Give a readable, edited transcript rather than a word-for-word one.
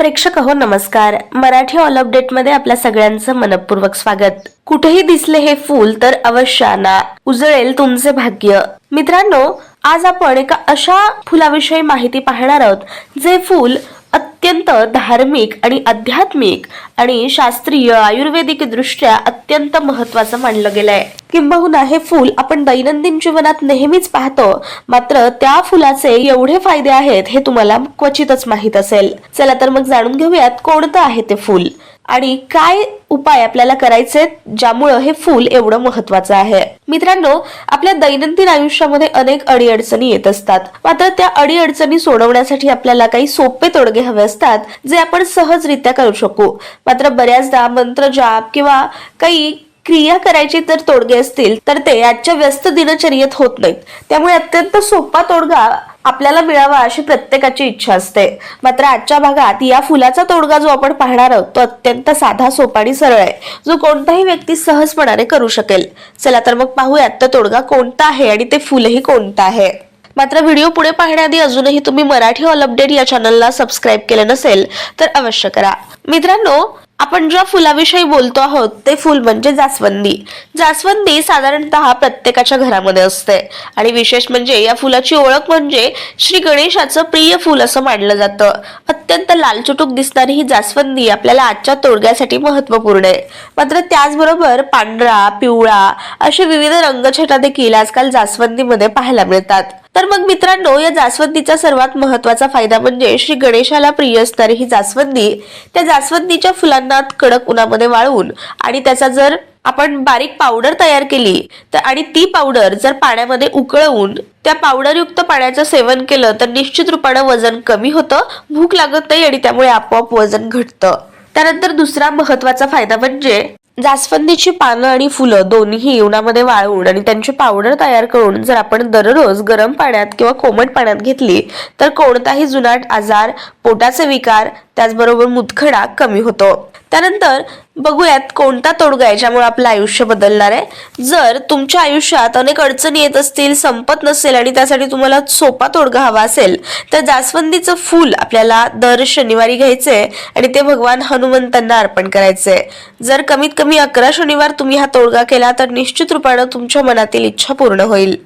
प्रेक्षक हो नमस्कार. मराठी ऑल अपडेट मध्ये आपल्या सगळ्यांचं मनपूर्वक स्वागत. कुठेही दिसले हे फूल तर अवश्य आणा, उजळेल तुमचे भाग्य. मित्रांनो, आज आपण एका अशा फुलाविषयी माहिती पाहणार आहोत जे फूल अत्यंत धार्मिक आणि आध्यात्मिक आणि शास्त्रीय आयुर्वेदिक दृष्ट्या अत्यंत महत्त्वाचं मानलं गेलंय. किंबहुना हे फूल आपण दैनंदिन जीवनात नेहमीच पाहतो, मात्र त्या फुलाचे एवढे फायदे आहेत हे तुम्हाला क्वचितच माहित असेल. चला तर मग जाणून घेऊयात कोणतं आहे ते फूल आणि काय उपाय आपल्याला करायचे ज्यामुळे हे फूल एवढं महत्वाचं आहे. मित्रांनो, आपल्या दैनंदिन आयुष्यामध्ये अनेक अडीअडचणी येत असतात, मात्र त्या अडीअडचणी सोडवण्यासाठी आपल्याला काही सोपे तोडगे हवे असतात जे आपण सहजरित्या करू शकू. मात्र बऱ्याचदा मंत्र जाप किंवा काही क्रिया करायची जर तोडगे असतील तर ते आजच्या व्यस्त दिनचर्येत होत नाहीत. त्यामुळे अत्यंत सोपा तोडगा आपल्याला मिळावा अशी प्रत्येकाची इच्छा असते. मात्र आजच्या भागात या फुलाचा तोडगा जो आपण पाहणार आहोत तो अत्यंत साधा, सोपा आणि सरळ आहे, जो कोणताही व्यक्ती सहजपणाने करू शकेल. चला तर मग पाहूयात तो तोडगा कोणता आहे आणि ते फुलही कोणतं आहे. मात्र व्हिडिओ पुढे पाहण्याआधी अजूनही तुम्ही मराठी ऑल अपडेट या चॅनलला सबस्क्राईब केलं नसेल तर अवश्य करा. मित्रांनो, आपण ज्या फुलाविषयी बोलतो आहोत ते फुल म्हणजे जास्वंदी. जास्वंदी साधारणतः प्रत्येकाच्या घरामध्ये असते आणि विशेष म्हणजे या फुलाची ओळख म्हणजे श्री गणेशाचं प्रिय फुल असं मानलं जातं. अत्यंत लालचुटुक दिसणारी ही जास्वंदी आपल्याला आजच्या तोडग्यासाठी महत्वपूर्ण आहे. मात्र त्याचबरोबर पांढरा, पिवळा असे विविध रंगछटा देखील आजकाल जास्वंदीमध्ये पाहायला मिळतात. तर मग मित्रांनो, या जास्वंदीचा सर्वात महत्वाचा फायदा म्हणजे श्री गणेशाला प्रिय असणारी ही जास्वंदी त्या जास्वंदीच्या फुलांना कडक उन्हामध्ये वाळवून आणि त्याचा जर आपण बारीक पावडर तयार केली तर आणि ती पावडर जर पाण्यामध्ये उकळवून त्या पावडरयुक्त पाण्याचं सेवन केलं तर निश्चित रूपानं वजन कमी होतं, भूक लागत नाही आणि त्यामुळे आपोआप वजन घटतं. त्यानंतर दुसरा महत्वाचा फायदा म्हणजे जास्वंदीची पानं आणि फुलं दोन्ही उन्हामध्ये वाळवून आणि त्यांची पावडर तयार करून जर आपण दररोज गरम पाण्यात किंवा कोमट पाण्यात घेतली तर कोणताही जुनाट आजार, पोटाचे विकार, त्याचबरोबर मुतखडा कमी होतो. त्यानंतर बघूयात कोणता तोडगा आहे ज्यामुळे आपलं आयुष्य बदलणार आहे. जर तुमच्या आयुष्यात अनेक अडचणी येत असतील, संपत नसेल आणि त्यासाठी तुम्हाला सोपा तोडगा हवा असेल तर जास्वंदीचं फूल आपल्याला दर शनिवारी घ्यायचे आणि ते भगवान हनुमंतांना अर्पण करायचे. जर कमीत कमी 11 शनिवार तुम्ही हा तोडगा केला तर निश्चित रूपाने तुमच्या मनातील इच्छा पूर्ण होईल.